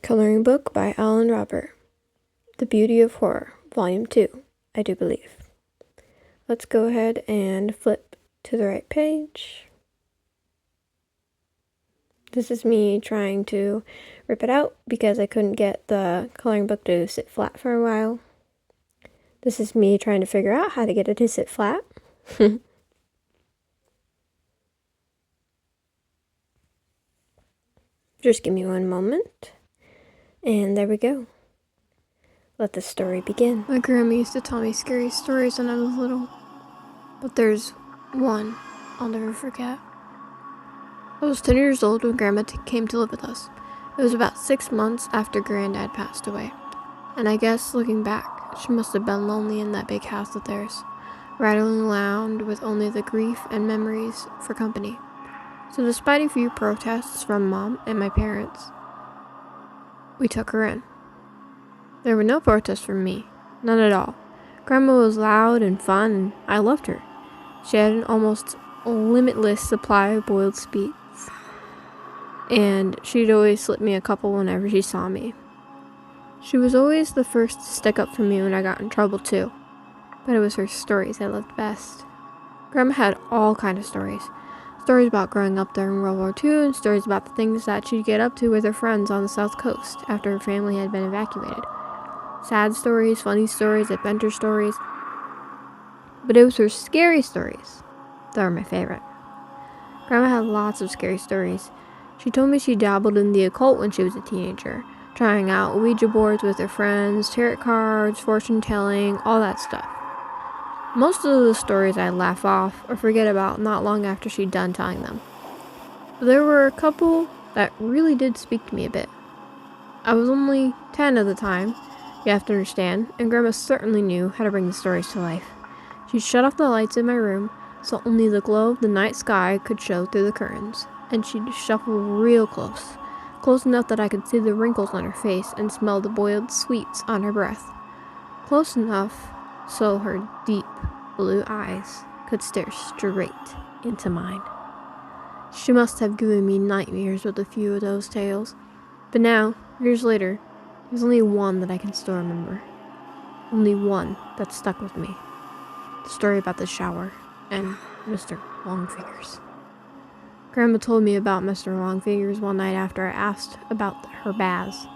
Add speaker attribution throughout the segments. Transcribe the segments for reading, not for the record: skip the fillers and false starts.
Speaker 1: Coloring book by Alan Robert. The Beauty of Horror, Volume 2, I do believe. Let's go ahead and flip to the right page. This is me trying to rip it out because I couldn't get the coloring book to sit flat for a while. This is me trying to figure out how to get it to sit flat. Just give me one moment. And there we go. Let the story begin. My grandma used to tell me scary stories when I was little. But there's one I'll never forget. I was 10 years old when Grandma came to live with us. It was about 6 months after Granddad passed away. And I guess, looking back, she must have been lonely in that big house of theirs, rattling around with only the grief and memories for company. So despite a few protests from Mom and my parents, we took her in. There were no protests from me, none at all. Grandma was loud and fun, and I loved her. She had an almost limitless supply of boiled sweets, and she'd always slip me a couple whenever she saw me. She was always the first to stick up for me when I got in trouble too, but it was her stories I loved best. Grandma had all kinds of stories. Stories about growing up during World War II, and stories about the things that she'd get up to with her friends on the South Coast after her family had been evacuated. Sad stories, funny stories, adventure stories. But it was her scary stories that were my favorite. Grandma had lots of scary stories. She told me she dabbled in the occult when she was a teenager, trying out Ouija boards with her friends, tarot cards, fortune telling, all that stuff. Most of the stories I'd laugh off or forget about not long after she'd done telling them. But there were a couple that really did speak to me a bit. I was only 10 at the time, you have to understand, and Grandma certainly knew how to bring the stories to life. She'd shut off the lights in my room so only the glow of the night sky could show through the curtains, and she'd shuffle real close enough that I could see the wrinkles on her face and smell the boiled sweets on her breath. Close enough so her deep blue eyes could stare straight into mine. She must have given me nightmares with a few of those tales, but now, years later, there's only one that I can still remember. Only one that stuck with me. The story about the shower and Mr. Longfingers. Grandma told me about Mr. Longfingers one night after I asked about her baths.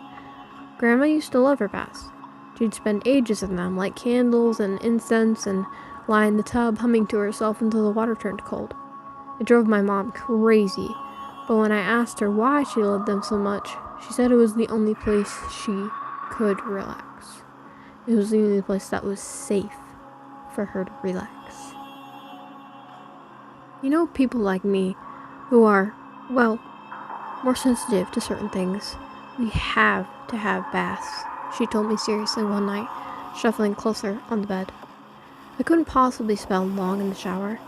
Speaker 1: Grandma used to love her baths. She'd spend ages in them, light candles and incense, and lie in the tub humming to herself until the water turned cold. It drove my mom crazy, but when I asked her why she loved them so much, she said it was the only place she could relax. It was the only place that was safe for her to relax. You know, people like me who are, well, more sensitive to certain things, we have to have baths, she told me seriously one night, shuffling closer on the bed. I couldn't possibly spend long in the shower.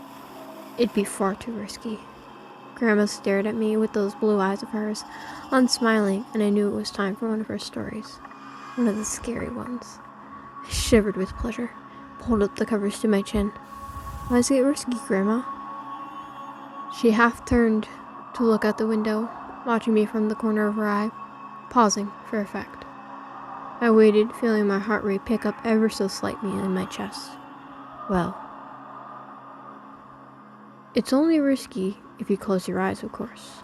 Speaker 1: It'd be far too risky. Grandma stared at me with those blue eyes of hers, unsmiling, and I knew it was time for one of her stories. One of the scary ones. I shivered with pleasure, pulled up the covers to my chin. Why is it risky, Grandma? She half turned to look out the window, watching me from the corner of her eye, pausing for effect. I waited, feeling my heart rate pick up ever so slightly in my chest. Well, it's only risky if you close your eyes, of course.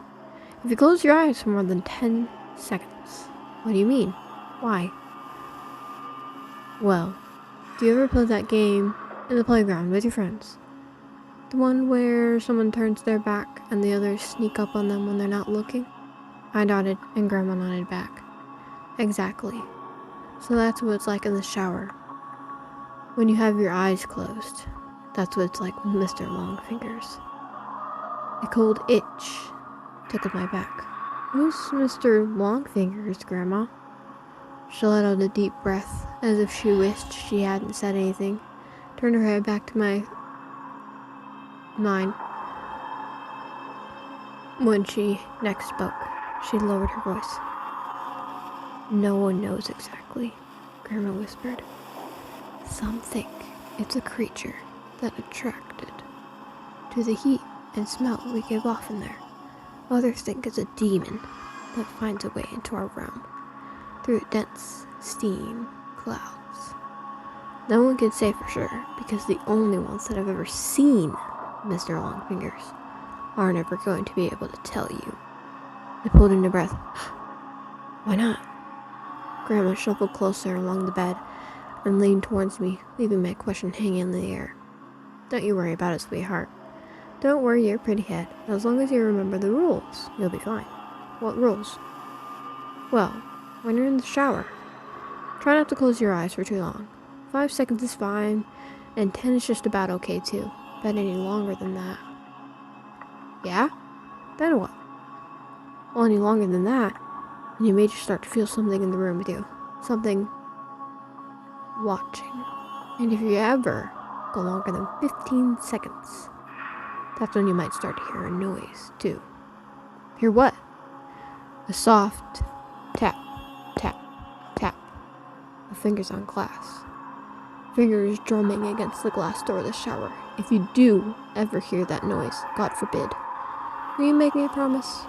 Speaker 1: If you close your eyes for more than 10 seconds. What do you mean? Why? Well, do you ever play that game in the playground with your friends? The one where someone turns their back and the others sneak up on them when they're not looking? I nodded and Grandma nodded back. Exactly. So that's what it's like in the shower. When you have your eyes closed, that's what it's like with Mr. Longfingers. A cold itch tickled my back. Who's Mr. Longfingers, Grandma? She let out a deep breath, as if she wished she hadn't said anything, turned her head back to mine. When she next spoke, she lowered her voice. No one knows exactly, Grandma whispered. Some think it's a creature that attracted to the heat and smell we give off in there. Others think it's a demon that finds a way into our realm. through dense steam clouds. No one can say for sure, because the only ones that have ever seen Mr. Longfingers are never going to be able to tell you. I pulled in a breath. Why not? Grandma shuffled closer along the bed and leaned towards me, leaving my question hanging in the air. Don't you worry about it, sweetheart. Don't worry your pretty head. As long as you remember the rules, you'll be fine. What rules? Well, when you're in the shower, try not to close your eyes for too long. 5 seconds is fine, and 10 is just about okay too. But any longer than that. Yeah? Then what? Well, any longer than that, and you may just start to feel something in the room with you. Something watching. And if you ever go longer than 15 seconds, that's when you might start to hear a noise, too. Hear what? A soft tap, tap, tap of fingers on glass. Fingers drumming against the glass door of the shower. If you do ever hear that noise, God forbid, will you make me a promise?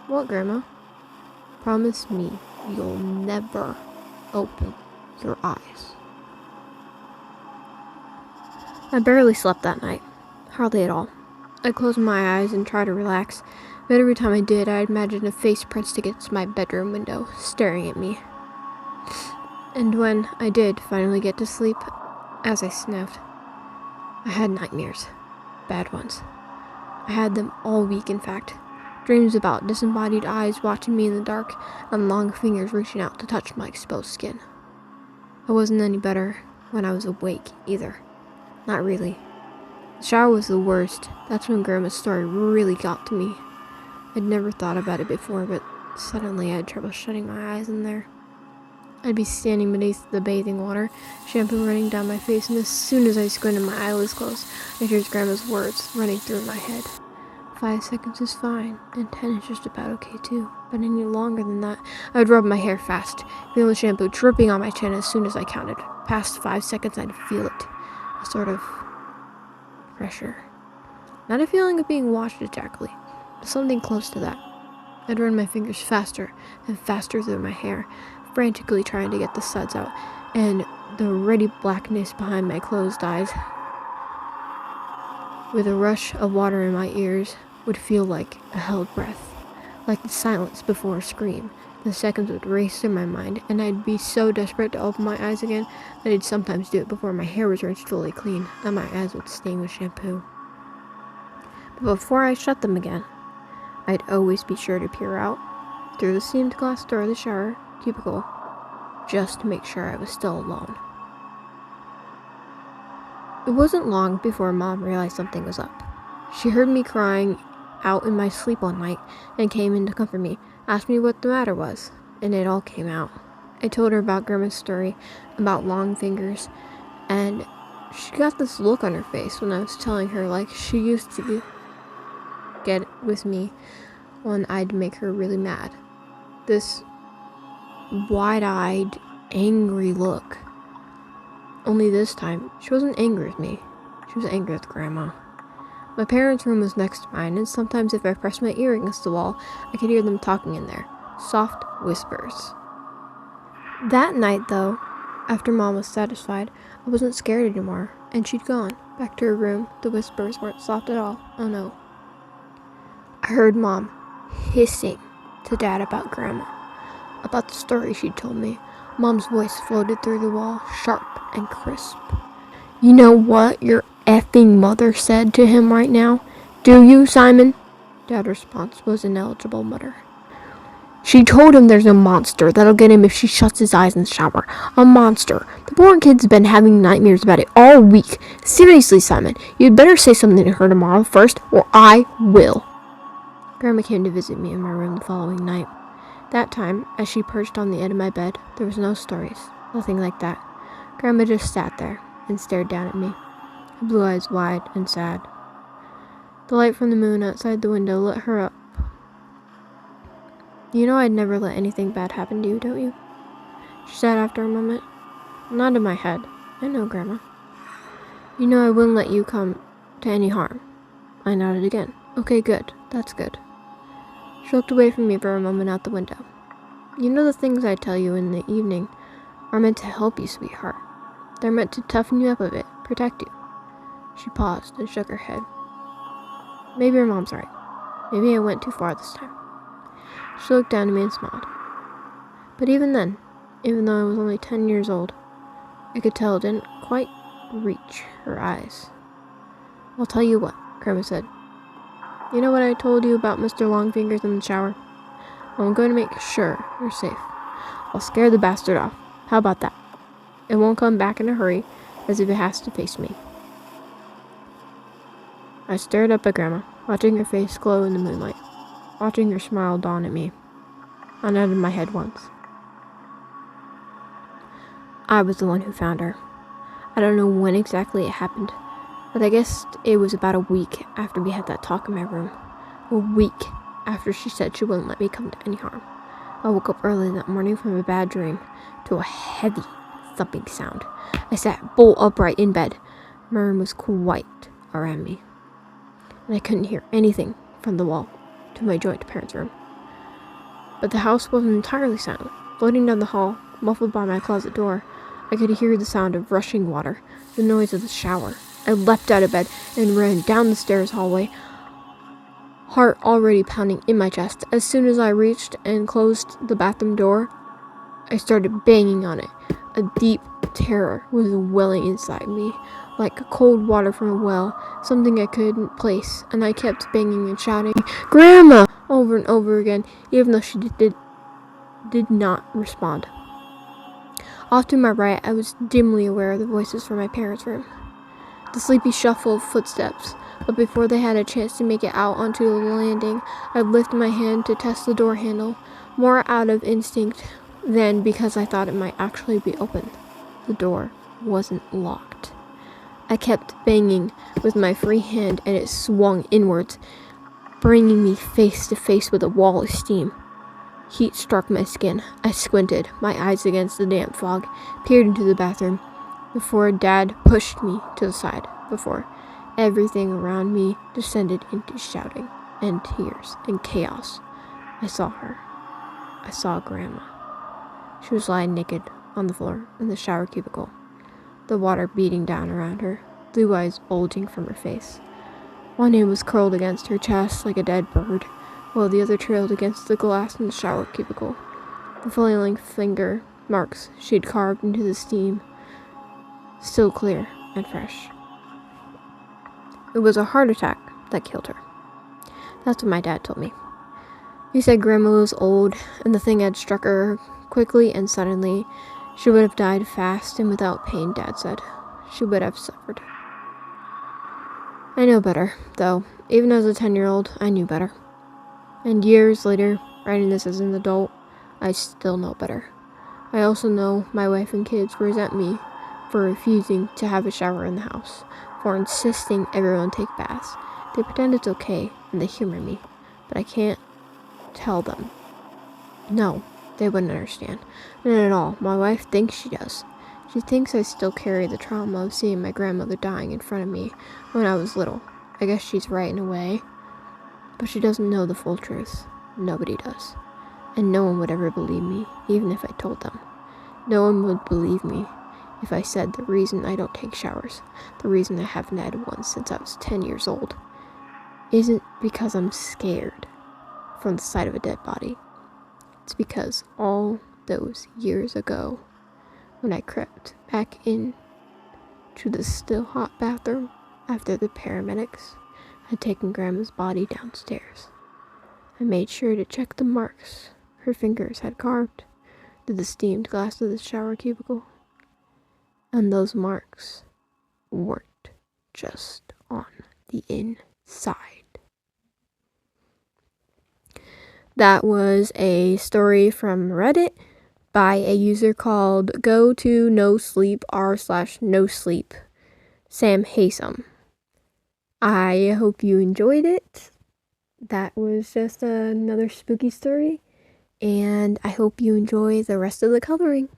Speaker 1: What, Grandma? Promise me you'll never open your eyes. I barely slept that night. Hardly at all. I closed my eyes and tried to relax, but every time I did, I imagined a face pressed against my bedroom window, staring at me. And when I did finally get to sleep, as I sniffed, I had nightmares. Bad ones. I had them all week, in fact. Dreams about disembodied eyes watching me in the dark and long fingers reaching out to touch my exposed skin. I wasn't any better when I was awake, either. Not really. The shower was the worst. That's when Grandma's story really got to me. I'd never thought about it before, but suddenly I had trouble shutting my eyes in there. I'd be standing beneath the bathing water, shampoo running down my face, and as soon as I squinted my eyelids closed, I heard Grandma's words running through my head. 5 seconds is fine, and 10 is just about okay too. But any longer than that, I would rub my hair fast, feel the shampoo dripping on my chin as soon as I counted. Past 5 seconds, I'd feel it. A sort of pressure. Not a feeling of being washed exactly, but something close to that. I'd run my fingers faster and faster through my hair, frantically trying to get the suds out, and the ready blackness behind my closed eyes, with a rush of water in my ears, would feel like a held breath, like the silence before a scream. The seconds would race through my mind, and I'd be so desperate to open my eyes again that I'd sometimes do it before my hair was rinsed fully clean, and my eyes would stain with shampoo. But before I shut them again, I'd always be sure to peer out through the stained glass door of the shower cubicle, just to make sure I was still alone. It wasn't long before Mom realized something was up. She heard me crying out in my sleep one night and came in to comfort me, asked me what the matter was, and it all came out. I told her about Grandma's story about long fingers, and she got this look on her face when I was telling her, like she used to get with me when I'd make her really mad. This wide-eyed, angry look. Only this time, she wasn't angry with me. She was angry with Grandma. My parents' room was next to mine, and sometimes if I pressed my ear against the wall, I could hear them talking in there. Soft whispers. That night, though, after Mom was satisfied, I wasn't scared anymore, and she'd gone. Back to her room, the whispers weren't soft at all. Oh no. I heard Mom hissing to Dad about Grandma, about the story she'd told me. Mom's voice floated through the wall, sharp and crisp. You know what your effing mother said to him right now? Do you, Simon? Dad's response was an ineligible mutter. She told him there's a monster that'll get him if she shuts his eyes in the shower. A monster. The poor kid's been having nightmares about it all week. Seriously, Simon, you'd better say something to her tomorrow first, or I will. Grandma came to visit me in my room the following night. That time, as she perched on the edge of my bed, there was no stories, nothing like that. Grandma just sat there and stared down at me, her blue eyes wide and sad. The light from the moon outside the window lit her up. You know I'd never let anything bad happen to you, don't you? She said after a moment. I nodded my head. I know, Grandma. You know I wouldn't let you come to any harm. I nodded again. Okay, good. That's good. She looked away from me for a moment out the window. You know the things I tell you in the evening are meant to help you, sweetheart. They're meant to toughen you up a bit, protect you." She paused and shook her head. "Maybe your mom's right. Maybe I went too far this time." She looked down at me and smiled. But even then, even though I was only 10 years old, I could tell it didn't quite reach her eyes. "I'll tell you what," Grandma said. "You know what I told you about Mr. Longfingers in the shower? Well, I'm going to make sure you're safe. I'll scare the bastard off. How about that? It won't come back in a hurry, as if it has to face me." I stared up at Grandma, watching her face glow in the moonlight, watching her smile dawn at me. I nodded my head once. I was the one who found her. I don't know when exactly it happened, but I guess it was about a week after we had that talk in my room. A week after she said she wouldn't let me come to any harm. I woke up early that morning from a bad dream to a heavy thumping sound. I sat bolt upright in bed. My room was quiet around me, and I couldn't hear anything from the wall to my joint parents' room. But the house wasn't entirely silent. Floating down the hall, muffled by my closet door, I could hear the sound of rushing water, the noise of the shower. I leapt out of bed and ran down the stairs hallway, heart already pounding in my chest. As soon as I reached and closed the bathroom door, I started banging on it. A deep terror was welling inside me, like cold water from a well, something I couldn't place, and I kept banging and shouting, "Grandma!" over and over again, even though she did not respond. Off to my right, I was dimly aware of the voices from my parents' room. The sleepy shuffle of footsteps, but before they had a chance to make it out onto the landing, I lifted my hand to test the door handle, more out of instinct than because I thought it might actually be open. The door wasn't locked. I kept banging with my free hand, and it swung inwards, bringing me face to face with a wall of steam. Heat struck my skin. I squinted, my eyes against the damp fog, peered into the bathroom before Dad pushed me to the side, before everything around me descended into shouting and tears and chaos. I saw her. I saw Grandma. She was lying naked on the floor in the shower cubicle, the water beating down around her, blue eyes bulging from her face. One hand was curled against her chest like a dead bird, while the other trailed against the glass in the shower cubicle. The flailing finger marks she had carved into the steam, still clear and fresh. It was a heart attack that killed her. That's what my dad told me. He said Grandma was old, and the thing had struck her quickly and suddenly. She would have died fast and without pain, Dad said. She would have suffered. I know better, though. Even as a 10-year-old, I knew better. And years later, writing this as an adult, I still know better. I also know my wife and kids resent me for refusing to have a shower in the house, for insisting everyone take baths. They pretend it's okay, and they humor me, but I can't tell them. No, they wouldn't understand. Not at all. My wife thinks she does. She thinks I still carry the trauma of seeing my grandmother dying in front of me when I was little. I guess she's right in a way, but she doesn't know the full truth. Nobody does. And no one would ever believe me, even if I told them. No one would believe me if I said the reason I don't take showers, the reason I haven't had one since I was 10 years old, isn't because I'm scared from the sight of a dead body. It's because all those years ago, when I crept back in to the still hot bathroom after the paramedics had taken Grandma's body downstairs, I made sure to check the marks her fingers had carved through the steamed glass of the shower cubicle. And those marks weren't just on the inside. That was a story from Reddit by a user called go2nosleep r/nosleep Sam Haysom. I hope you enjoyed it. That was just another spooky story, and I hope you enjoy the rest of the coloring.